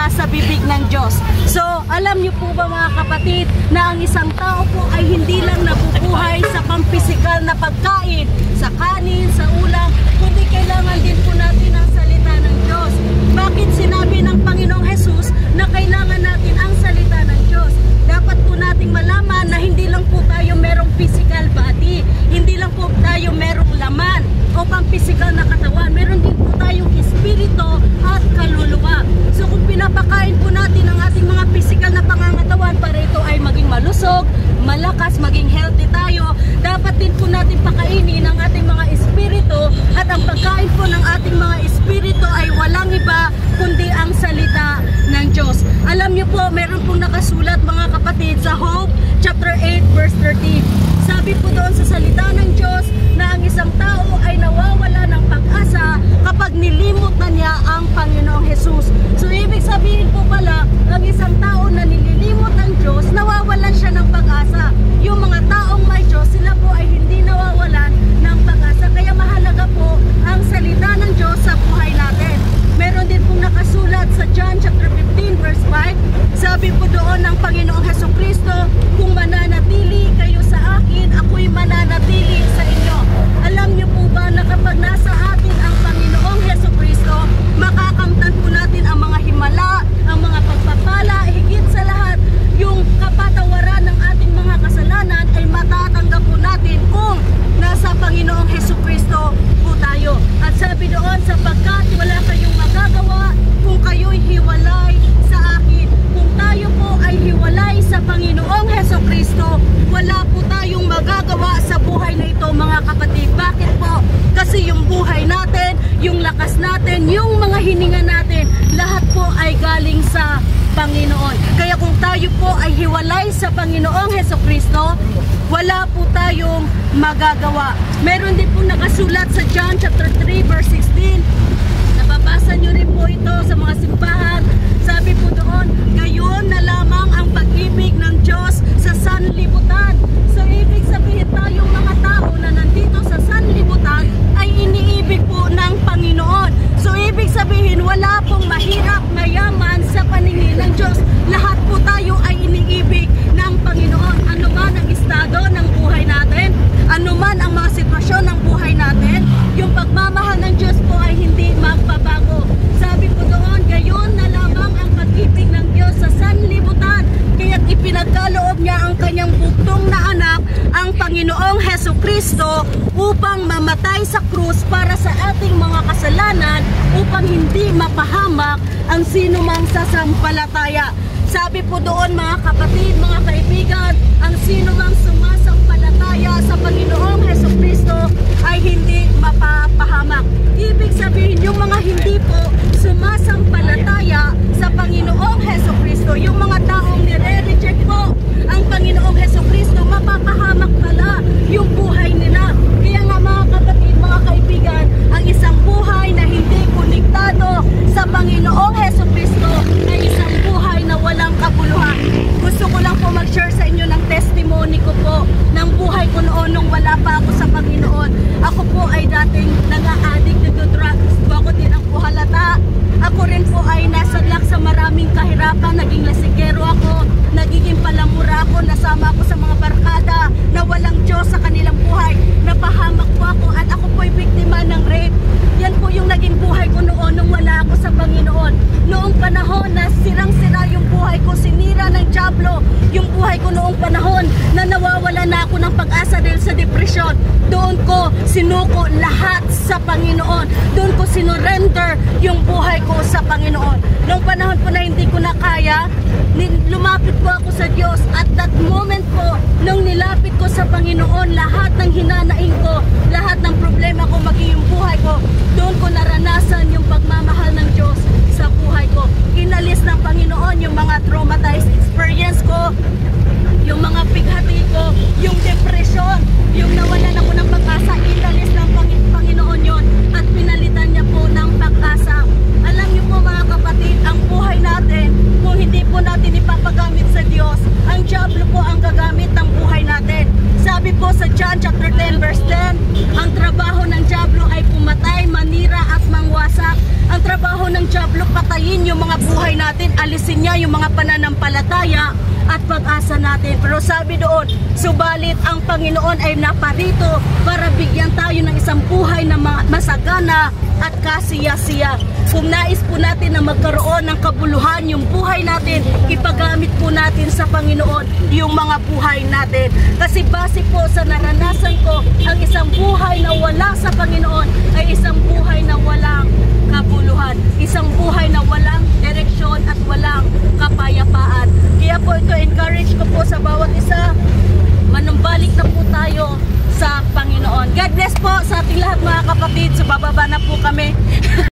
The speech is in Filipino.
mula sa bibig ng Diyos. So, alam niyo po ba mga kapatid na ang isang tao po ay hindi lang nabubuhay sa pampisikal na pagkain, sa kanin, sa ulam, kundi kailangan din po natin ang salita ng Diyos. Bakit sinabi ng Panginoong Jesus na kailangan natin ang salita ng Diyos? Dapat po nating malaman na hindi lang po tayo merong physical body, hindi lang po tayo merong laman o pang-physical na katawan, meron din po tayong espiritu at kaluluwa. So kung pinapakain po natin ang ating mga physical na pangangatawan para ito ay maging malusog, malakas, maging healthy tayo, dapat din po natin pakainin ang ating mga espiritu, at ang pagkain po ng ating mga espiritu ay walang iba kundi ang salita ng Diyos. Alam niyo po, meron pong nakasulat mga kapatid sa Hope chapter 8 verse 13. Sabi po doon sa salita ng Diyos na ang isang tao ay nawawala ng pag-asa kapag nilimot na niya ang Panginoong Jesus. So ibig sabihin po pala, ang isang tao na nililimot ng Diyos, nawawalan siya ng pag-asa. Yung mga taong may Diyos, sila po ay hindi nawawalan ng pag-asa. Kaya mahalaga po ang salita ng Diyos sa buhay natin. Meron din pong nakasulat sa John chapter 15 verse 5. Sabi po doon ng Panginoong Hesukristo, kung mananatili kayo sa akin, ako'y mananatili sa inyo. Alam niyo po ba na kapag nasa atin ang Panginoong Hesukristo, makakamtan po natin ang mga himala, ang mga pagpapala, higit sa lahat, yung kapatawaran ng ating mga kasalanan ay matatanggap po natin kung nasa Panginoong Hesukristo po tayo. At sabi doon, sapagkat wala kayong magagawa kung kayo'y hiwalay sa akin. Kung tayo po ay hiwalay sa Panginoong Hesukristo, wala po tayong magagawa sa buhay na ito mga kapatid. Bakit po? Kasi yung buhay natin, yung lakas natin, yung mga hininga natin, lahat po ay galing sa Panginoon. Kaya kung tayo po ay hiwalay sa Panginoong Hesukristo, wala po tayong magagawa. Meron din po nakasulat sa John chapter 3 verse 16. Nababasa nyo rin po ito sa mga simbahan. Sabi po doon, gayon na lamang ang pag-ibig ng Diyos sa sanlibutan. So ibig sabihin tayong mga tao na nandito sa sanlibutan ay iniibig po ng Panginoon. So ibig sabihin wala pong mahirap, mayaman sa paningin ng Diyos. Lahat po tayo ay iniibig ng Panginoon. Ano man ang estado ng buhay natin, ano man ang mga sitwasyon ng buhay natin, yung pagmamahal ng Diyos po ay hindi magbabago. Sabi po doon, gayon na lamang ang pag-ibig ng Diyos sa sanlibutan, kaya't ipinagkaloob niya ang kanyang bugtong na anak, ang Panginoong Hesukristo, upang mamatay sa krus para sa ating mga kasalanan, upang hindi mapahamak ang sinumang sasampalataya. Sabi po doon mga kapatid, mga kaibigan, ang sinumang sumasampalataya sa Panginoong Hesukristo ay hindi mapapahamak. Ibig sabihin, yung mga hindi po sumasampalataya sa Panginoong Hesukristo, yung mga taong nire-reject po ang Panginoong Hesukristo, mapapahamak pala yung buhay nila. Kaya nga mga kapatid, mga kaibigan, ang isang buhay na hindi konektado sa Panginoong Hesukristo ay isang buhay na walang kabuluhan. Gusto ko lang po mag-share sa inyo ng testimony ko po ng buhay ko noon nung wala pa ako sa Panginoon. Ako po ay dating nag-a-addict to drugs. Ako din ang puhalata. Ako rin po ay nasadlak sa maraming kahirapan. Naging lasigero ako, nagiging palamura ako, nasama ako sa mga barkada na walang Diyos sa kanilang buhay. Napahamak po ako at ako po ay biktima ng rape. Yan po yung naging buhay ko noon nung wala ako sa Panginoon. Noong panahon na sirang-sira yung buhay ko, sinira ng dyablo yung buhay ko noong panahon na nawawala na ako ng pag-asa dahil sa depresyon. Doon ko sinuko lahat sa Panginoon. Doon ko sinurrender yung buhay ko sa Panginoon. Noong panahon po na hindi ko na kaya, lumapit po ako sa Diyos. At that moment po, nung nilapit ko sa Panginoon, lahat ng hinanaing ko, lahat ng problema ko, maging yung buhay ko, doon ko naranasan yung pagmamahal ng Diyos sa buhay ko. Inalis ng Panginoon yung mga traumatized experience ko, yung mga pighati ko, yung depression, yung nawalan ako ng pag-asa, inalis ng Panginoon yon at pinalitan niya po ng pag-asa. Alam niyo po mga kapatid, ang buhay natin, kung hindi po natin ipapagamit sa Diyos, ang dyablo po ang gagamit ng buhay natin. Sabi po sa John chapter patayin yung mga buhay natin, alisin niya yung mga pananampalataya at pag-asa natin. Pero sabi doon, subalit ang Panginoon ay naparito para bigyan tayo ng isang buhay na masagana at kasiya-siya. Kung nais po natin na magkaroon ng kabuluhan yung buhay natin, ipagamit po natin sa Panginoon yung mga buhay natin. Kasi base po sa naranasan ko, ang isang buhay na wala sa Panginoon ay isang buhay na walang kabuluhan. Isang buhay na walang direksyon at walang kapayapaan. Kaya po ito, encourage ko po sa bawat isa, manumbalik na po tayo sa Panginoon. God bless po sa ating lahat mga kapatid. So bababa na po kami.